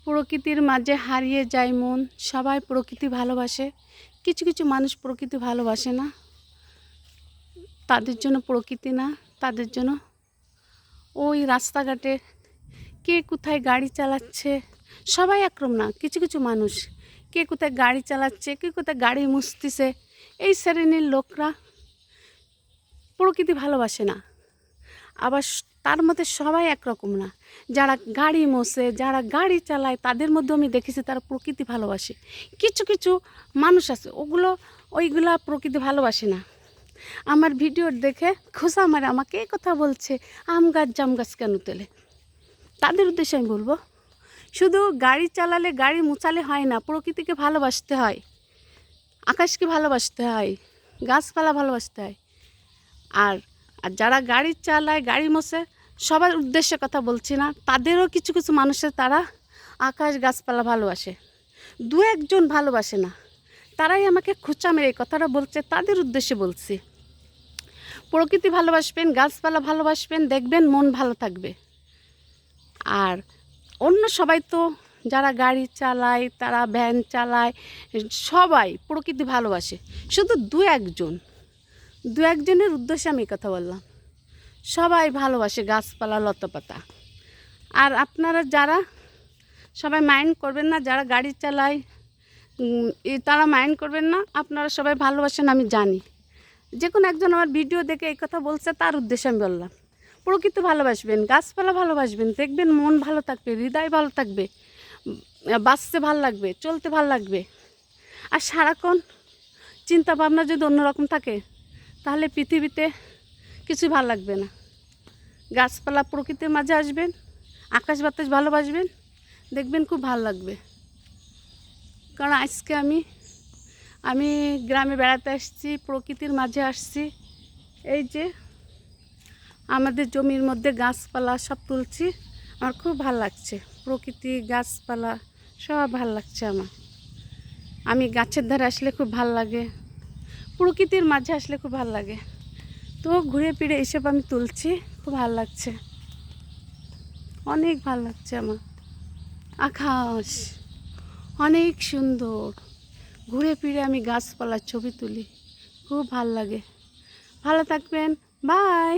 প্রকৃতির মাঝে হারিয়ে যায় মন। সবাই প্রকৃতি ভালোবাসে, কিছু কিছু মানুষ প্রকৃতি ভালোবাসে না, তাদের জন্য প্রকৃতি না, তাদের জন্য ওই রাস্তাঘাটে কে কোথায় গাড়ি চালাচ্ছে, সবাই একরকম না, কিছু কিছু মানুষ কে কোথায় গাড়ি চালাচ্ছে, কে কোথায় গাড়ি মুছতেছে, এই শ্রেণীর লোকরা প্রকৃতি ভালোবাসে না। আবার তার মধ্যে সবাই একরকম না, যারা গাড়ি মোছে, যারা গাড়ি চালায়, তাদের মধ্যে আমি দেখেছি তারা প্রকৃতি ভালোবাসে। কিছু কিছু মানুষ আছে ওইগুলা প্রকৃতি ভালোবাসে না। আমার ভিডিও দেখে খোঁজা মারে আমাকে এই কথা বলছে, আম গাছ জাম গাছ কেন তোলে। তাদের উদ্দেশ্যে আমি বলবো, শুধু গাড়ি চালালে, গাড়ি মুছালে হয় না, প্রকৃতিকে ভালোবাসতে হয়, আকাশকে ভালোবাসতে হয়, গাছপালা ভালোবাসতে হয়। আর আর যারা গাড়ি চালায়, গাড়ি মোছে, সবার উদ্দেশ্যে কথা বলছি না, তাদেরও কিছু কিছু মানুষের তারা আকাশ গাছপালা ভালোবাসে, দু একজন ভালোবাসে না, তারাই আমাকে খোঁচা মেরে এই কথাটা বলছে, তাদের উদ্দেশ্যে বলছি। প্রকৃতি ভালোবাসবেন, গাছপালা ভালোবাসবেন, দেখবেন মন ভালো থাকবে। আর অন্য সবাই তো যারা গাড়ি চালায়, তারা ভ্যান চালায়, সবাই প্রকৃতি ভালোবাসে, শুধু দু একজনের উদ্দেশ্যে আমি কথা বললাম। সবাই ভালোবাসে গাছপালা লতাপাতা। আর আপনারা যারা সবাই মাইন্ড করবেন না, যারা গাড়ি চালায় তারা মাইন্ড করবেন না, আপনারা সবাই ভালোবাসেন আমি জানি। যে কোনো একজন আমার ভিডিও দেখে এই কথা বলছে, তার উদ্দেশ্যে আমি বললাম। প্রকৃতি ভালোবাসবেন, গাছপালা ভালোবাসবেন, দেখবেন মন ভালো থাকবে, হৃদয় ভালো থাকবে, বাঁচতে ভাল লাগবে, চলতে ভাল লাগবে। আর সারাক্ষণ চিন্তা ভাবনা যদি অন্যরকম থাকে, তাহলে পৃথিবীতে কিছু ভালো লাগবে না। গাছপালা প্রকৃতির মাঝে আসবেন, আকাশ বাতাস ভালোবাসবেন, দেখবেন খুব ভালো লাগবে। কারণ আজকে আমি গ্রামে বেড়াতে আসছি, প্রকৃতির মাঝে আসছি। এই যে আমাদের জমির মধ্যে গাছপালা সব তুলছি, আমার খুব ভালো লাগছে। প্রকৃতি, গাছপালা সব ভালো লাগছে আমার। আমি গাছের ধারে আসলে খুব ভালো লাগে, প্রকৃতির মাঝে আসলে খুব ভালো লাগে। তো ঘুরে ফিরে এসব আমি তুলছি, খুব ভালো লাগছে, অনেক ভালো লাগছে আমার। আকাশ অনেক সুন্দর, ঘুরে ফিরে আমি গাছপালার ছবি তুলি, খুব ভালো লাগে। ভালো থাকবেন, বাই।